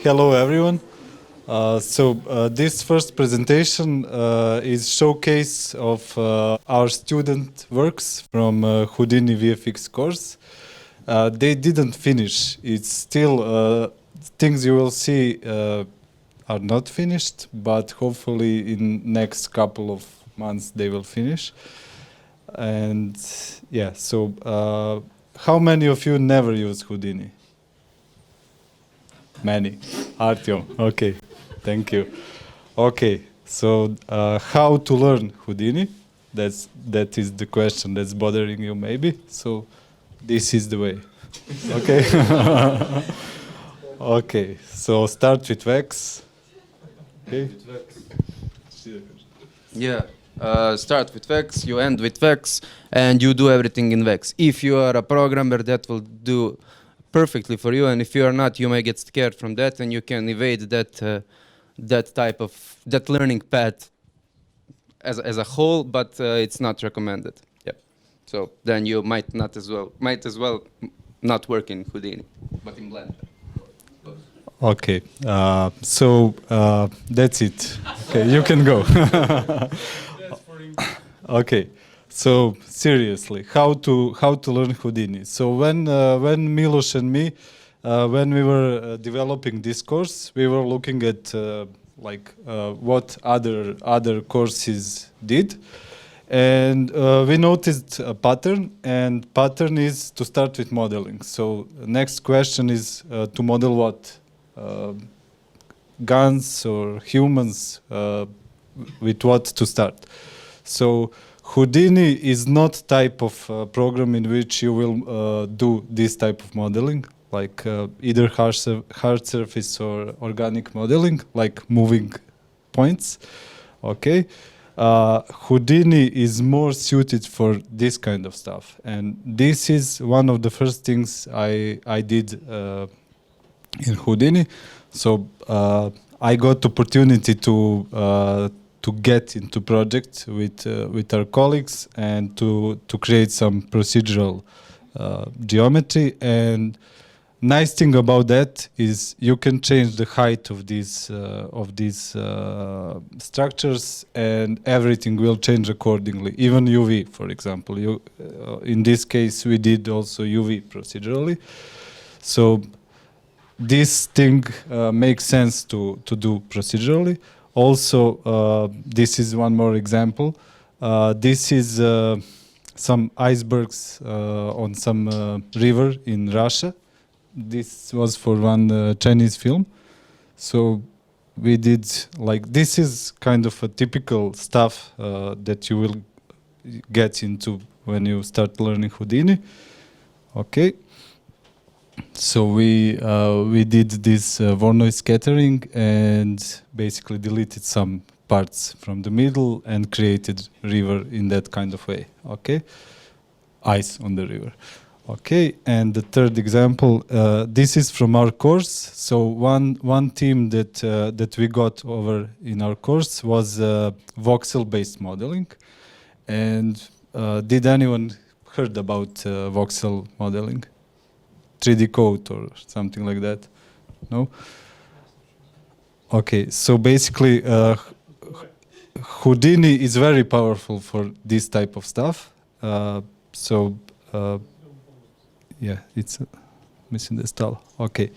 Hello, everyone. This first presentation is showcase of our student works from Houdini VFX course. They didn't finish. It's still things you will see are not finished, but hopefully in next couple of months they will finish. And yeah, so how many of you never use Houdini? Many. Artyom, okay, thank you. Okay, so how to learn Houdini? That is the question that's bothering you maybe. So this is the way. Okay. Okay, so start with Vex. Okay. Yeah, start with Vex, you end with Vex, and you do everything in Vex. If you are a programmer, that will do perfectly for you, and if you are not, you may get scared from that, and you can evade that learning path as a whole, but it's not recommended. Yeah. So then you might as well not work in Houdini, but in Blender. Okay, so that's it. Okay, you can go. Okay, so seriously, how to learn Houdini? So when Miloš and me, when we were developing this course, we were looking at what other courses did, and we noticed a pattern. And pattern is to start with modeling. So next question is to model what? Guns or humans, with what to start. So Houdini is not type of program in which you will do this type of modeling, like either hard surface or organic modeling, like moving points. Okay, Houdini is more suited for this kind of stuff, and this is one of the first things I did in Houdini. So I got opportunity to get into project with our colleagues and to create some procedural geometry. And nice thing about that is you can change the height of these structures, and everything will change accordingly. Even UV, for example. In this case, we did also UV procedurally. So this thing makes sense to do procedurally. Also, this is one more example. This is some icebergs on some river in Russia. This was for one Chinese film. So we did this is kind of a typical stuff that you will get into when you start learning Houdini. Okay. So we did this Voronoi scattering and basically deleted some parts from the middle and created river in that kind of way. Okay, ice on the river. Okay, and the third example, this is from our course. So one theme that we got over in our course was voxel-based modeling. And did anyone heard about voxel modeling? 3D code or something like that? No? Okay, so basically Houdini is very powerful for this type of stuff. Yeah, it's missing the style. Okay.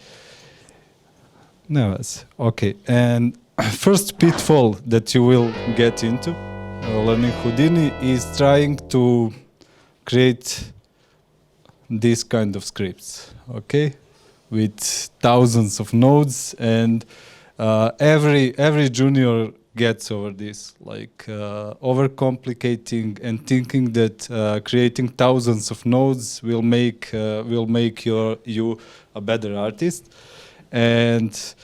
No, okay. And first pitfall that you will get into learning Houdini is trying to create these kind of scripts, okay, with thousands of nodes, and every junior gets over this, overcomplicating and thinking that creating thousands of nodes will make you a better artist, and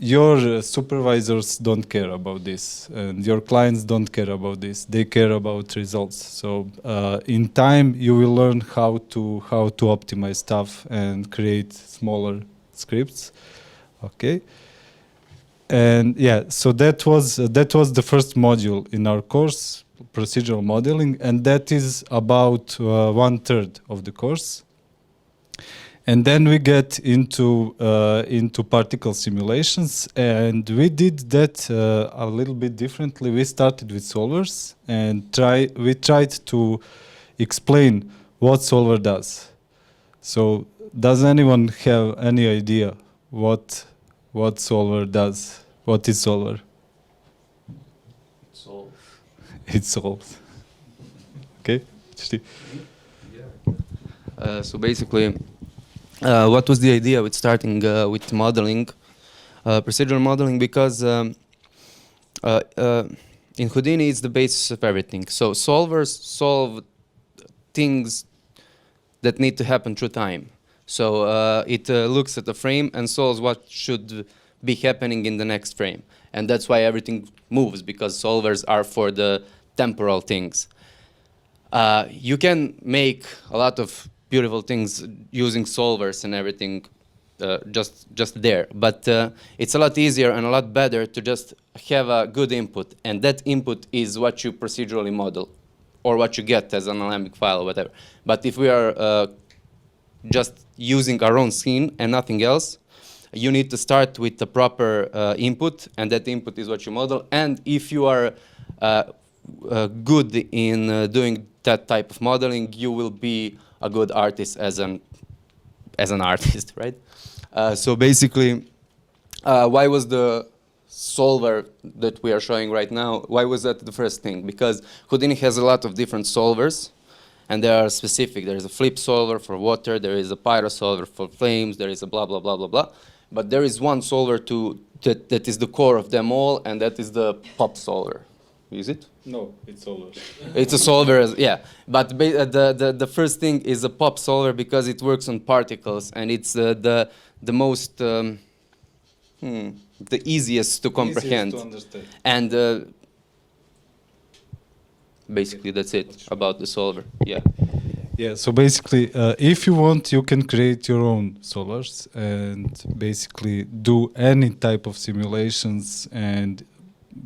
your supervisors don't care about this, and your clients don't care about this. They care about results. So in time, you will learn how to optimize stuff and create smaller scripts. Okay. And yeah, so that was the first module in our course, procedural modeling, and that is about 1/3 of the course. And then we get into particle simulations, and we did that a little bit differently. We started with solvers, and we tried to explain what solver does. So, does anyone have any idea what solver does? What is solver? It solves. Okay. So basically, what was the idea with starting with modeling, procedural modeling? Because in Houdini, it's the basis of everything. So solvers solve things that need to happen through time. So it looks at the frame and solves what should be happening in the next frame. And that's why everything moves, because solvers are for the temporal things. You can make a lot of beautiful things using solvers and everything just there. But it's a lot easier and a lot better to just have a good input. And that input is what you procedurally model, or what you get as an alembic file or whatever. But if we are just using our own scene and nothing else, you need to start with the proper input, and that input is what you model. And if you are good in doing that type of modeling, you will be a good artist as an artist, right? So basically, why was the solver that we are showing right now, why was that the first thing? Because Houdini has a lot of different solvers, and they are specific. There is a flip solver for water, there is a pyro solver for flames, there is a blah, blah, blah, blah, blah. But there is one solver that is the core of them all, and that is the pop solver. Is it? No, it's solver. It's a solver, yeah. But the first thing is a pop solver because it works on particles, and it's the most the easiest to comprehend. Easiest to understand. And basically that's it about the solver. Yeah. Yeah. So basically, if you want, you can create your own solvers and basically do any type of simulations and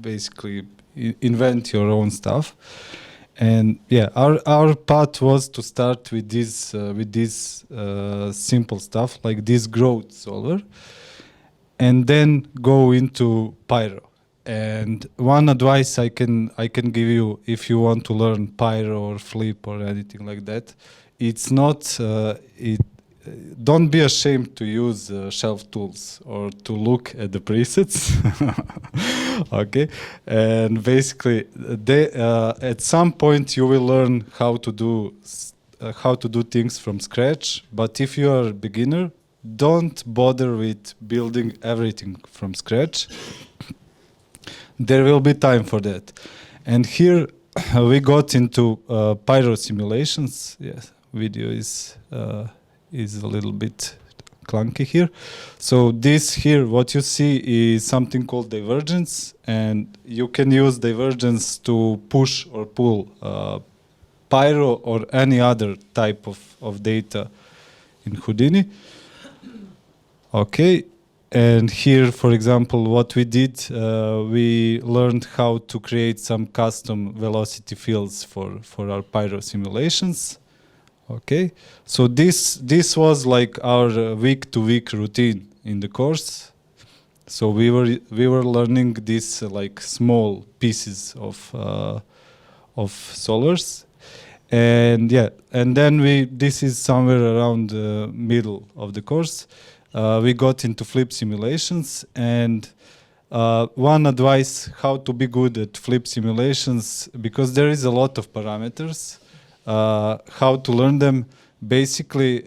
basically invent your own stuff. And yeah, our path was to start with this simple stuff like this growth solver, and then go into pyro. And one advice I can give you if you want to learn pyro or flip or anything like that, it's not don't be ashamed to use shelf tools or to look at the presets. Okay, and basically at some point you will learn how to do things from scratch. But if you are a beginner, don't bother with building everything from scratch. There will be time for that. And here we got into pyro simulations. Yes, video is a little bit clunky here. So this here, what you see is something called divergence, and you can use divergence to push or pull pyro or any other type of data in Houdini. Okay. And here, for example, what we did, we learned how to create some custom velocity fields for our pyro simulations. Okay, so this was like our week-to-week routine in the course. So we were learning these like small pieces of solvers, and yeah, and then this is somewhere around the middle of the course. We got into flip simulations, and one advice how to be good at flip simulations, because there is a lot of parameters, how to learn them. Basically,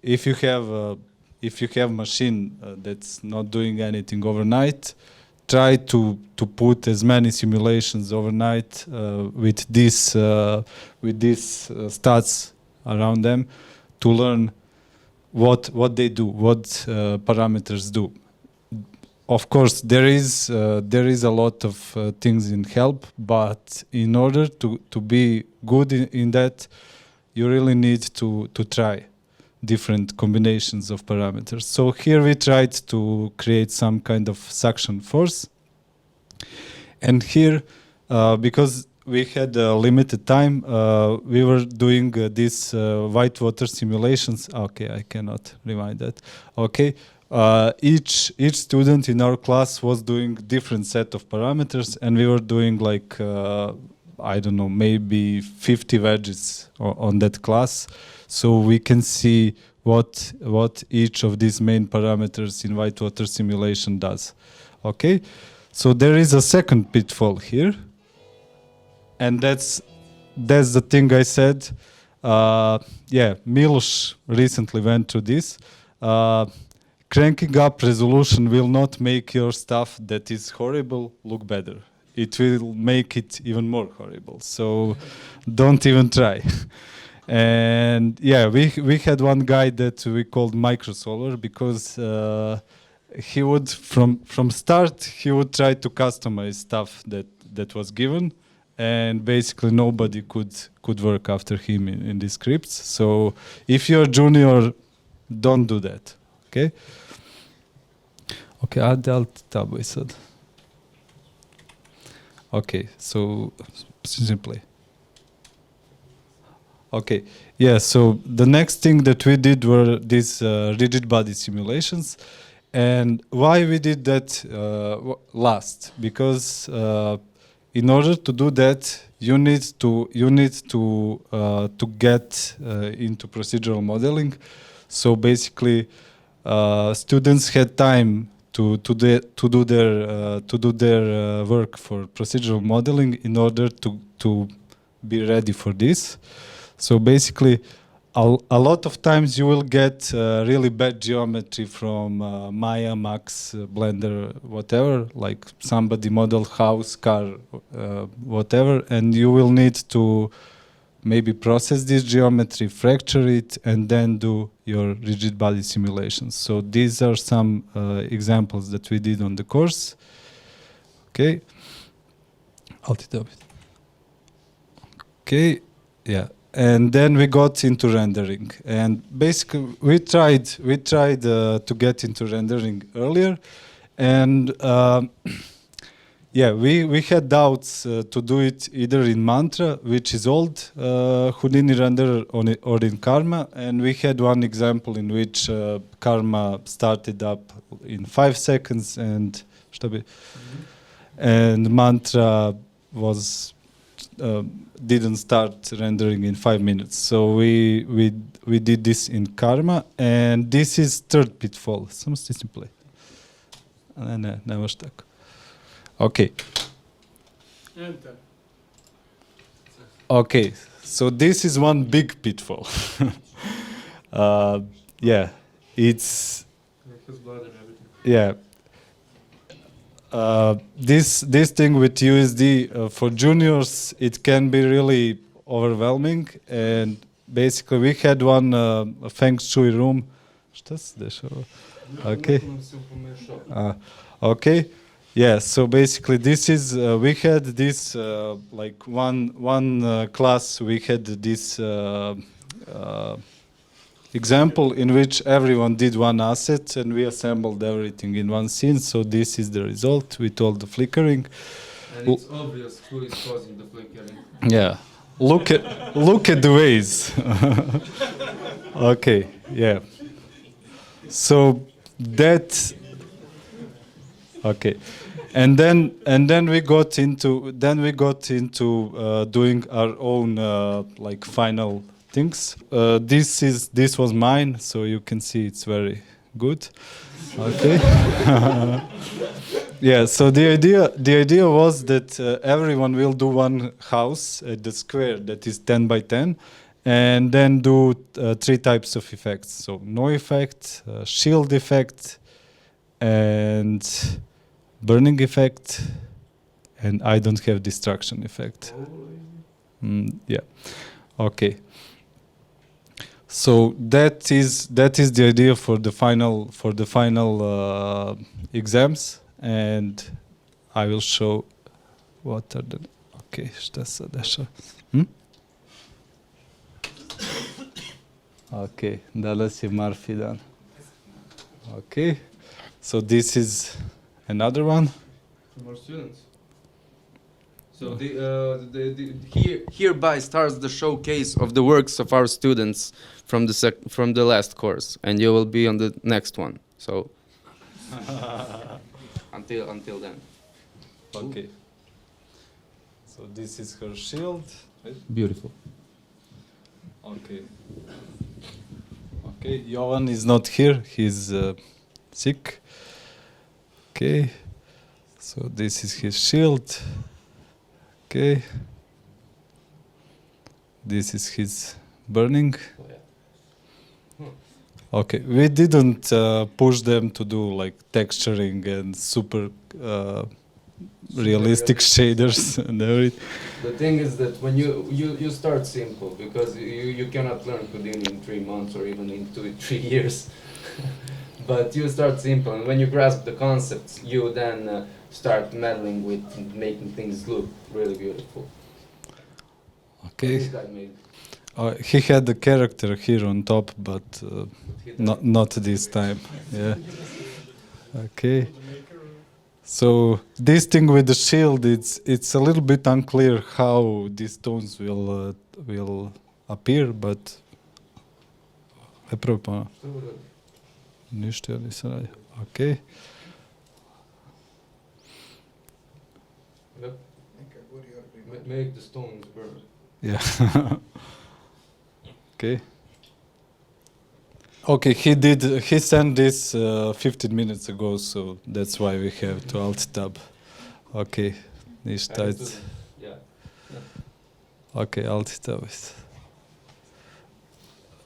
if you have machine that's not doing anything overnight, try to put as many simulations overnight with these stats around them to learn what they do, what parameters do. Of course, there is a lot of things in help, but in order to be good in that, you really need to try different combinations of parameters. So here we tried to create some kind of suction force, and here because we had a limited time. We were doing these whitewater simulations. Okay, I cannot remind that. Okay, each student in our class was doing different set of parameters, and we were doing like I don't know, maybe 50 wedges on that class, so we can see what each of these main parameters in whitewater simulation does. Okay, so there is a second pitfall here, and that's the thing I said. Yeah, Miloš recently went through this. Cranking up resolution will not make your stuff that is horrible look better. It will make it even more horrible. So don't even try. And yeah, we had one guy that we called microsolver because he would from start he would try to customize stuff that was given, and basically nobody could work after him in these scripts. So if you're junior, don't do that. Okay. Okay, Alt tab I said. Okay, so simply. Okay, yeah, so the next thing that we did were these rigid body simulations. And why we did that last? Because in order to do that, you need to get into procedural modeling. So basically, students had time to do their work for procedural modeling in order to be ready for this. So basically, a lot of times you will get really bad geometry from Maya, Max, Blender, whatever, like somebody model house, car, whatever, and you will need to maybe process this geometry, fracture it, and then do your rigid body simulations. So these are some examples that we did on the course. Okay. Okay, yeah. And then we got into rendering, and basically we tried to get into rendering earlier, and yeah, we had doubts to do it either in Mantra, which is old Houdini renderer, or in Karma, and we had one example in which Karma started up in 5 seconds, and and Mantra was didn't start rendering in 5 minutes. So we did this in Karma, and this is third pitfall. Samo stisni play. Ne može tako. Okay. Enter. Okay, so this is one big pitfall. Yeah, it's yeah. This thing with USD for juniors, it can be really overwhelming, and basically we had one feng shui room. Šta se dešava? Okay. Okay. Yeah. So basically, this is we had this like one class. We had this example in which everyone did one asset, and we assembled everything in one scene. So this is the result with all the flickering. And it's obvious who is causing the flickering. Yeah, look at the ways. Okay, yeah. So that okay, and then we got into doing our own like final things. This was mine, so you can see it's very good. Okay. Yeah. So the idea was that everyone will do one house at the square that is 10 by 10, and then do 3 types of effects. So no effect, shield effect, and burning effect, and I don't have destruction effect. Yeah. Okay. So that is the idea for the final exams, and I will show what are the okay. Šta se dešava? Okay, danas je Marfi dan. Okay, so this is another one. For more students. So hereby starts the showcase of the works of our students from the last course, and you will be on the next one. So until then. Okay. So this is her shield. Beautiful. Okay. Okay, Jovan is not here. He's sick. Okay. So this is his shield. Okay. This is his burning. Okay, we didn't push them to do like texturing and super realistic shaders and everything. The thing is that when you start simple, because you cannot learn Houdini in 3 months or even in 3 years. But you start simple, and when you grasp the concepts, you then start meddling with making things look really beautiful. Okay. This guy made. He had the character here on top, but not this time. Yeah. Okay. So this thing with the shield, it's a little bit unclear how these stones will appear, but ništa nisam radio. Okay. Yep. Make the stones burn. Yeah. Okay. Okay, he sent this 15 minutes ago, so that's why we have to alt tab. Okay. Ništa. Yeah. Okay, alt tab.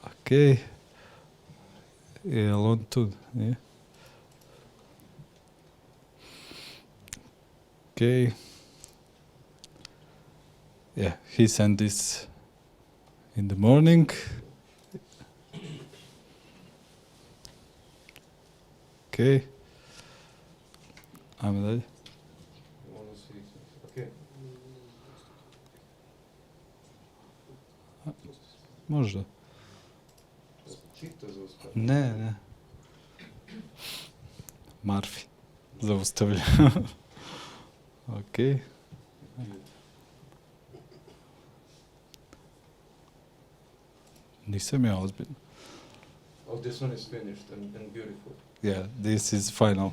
Okay. Jel on tu? Nije? Okay. Yeah, he sent this in the morning. Okay. Ajmo dalje. Okay. Možda. Čito zaustav. Ne. Marfi. Zaustavlja. Okay. Nisam ja ozbiljno. Oh, this one is finished and beautiful. Yeah, this is final.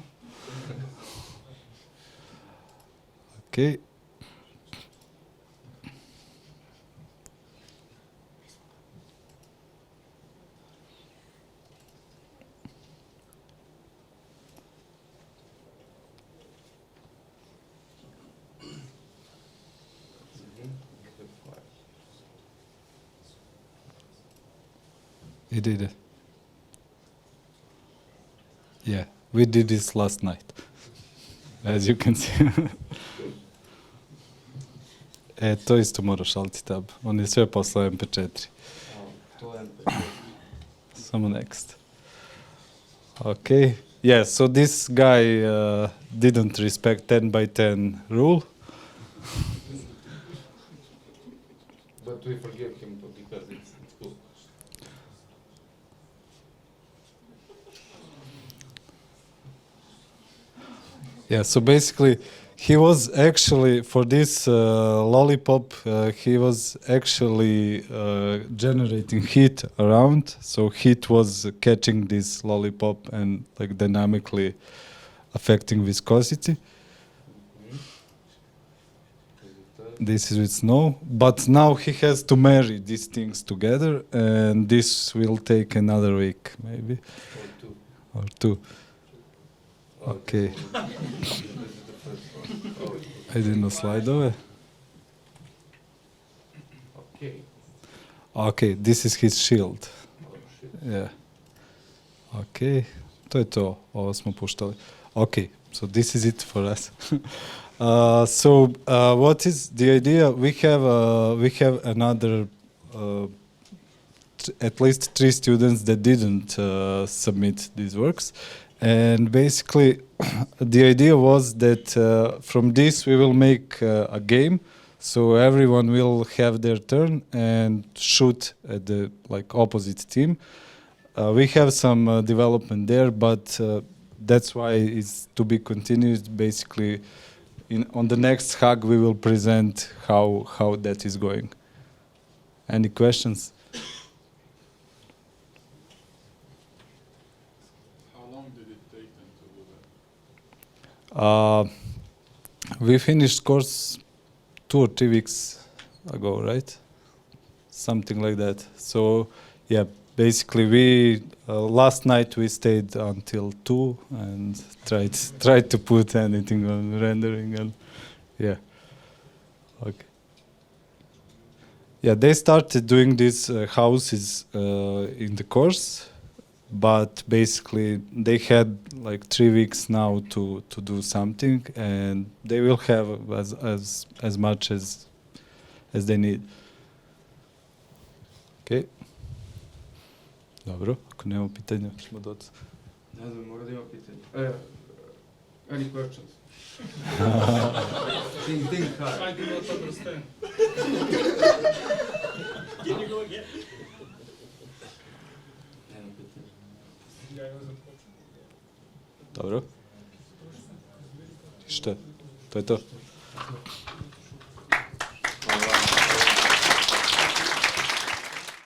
Okay. Ide. Yeah, we did this last night, as you can see. To isto moraš alti tab. On je sve poslao MP4. To je MP4. Samo next. Okay. Yeah, so this guy didn't respect 10 by 10 rule. But we forgive him because it's cool. Yeah, so basically, he was actually, for this lollipop, he was actually generating heat around. So heat was catching this lollipop and like dynamically affecting viscosity. This is with snow, but now he has to marry these things together, and this will take another week, maybe. Or two. Okay. Idemo slajdove. Okay, this is his shield. Yeah. Okay, to je to. Ovo smo puštali. Okay, so this is it for us. What is the idea? We have another at least 3 students that didn't submit these works. And basically, the idea was that from this we will make a game, so everyone will have their turn and shoot at the opposite team. We have some development there, but that's why it's to be continued. Basically, on the next HUG we will present how that is going. Any questions? How long did it take them to do that? We finished course 2 or 3 weeks ago, right? Something like that. So yeah, basically we last night we stayed until 2 and tried to put anything on rendering, and yeah. Okay. Yeah, they started doing these houses in the course, but basically they had like 3 weeks now to do something, and they will have as much as they need. Okay. Dobro, ako nema pitanja, ćemo doći. Ne znam, mora da ima pitanje. Any questions? think hard. I do not understand. Can you go again? Nema pitanja. Ja ne znam početi. Dobro. Šta? To je to.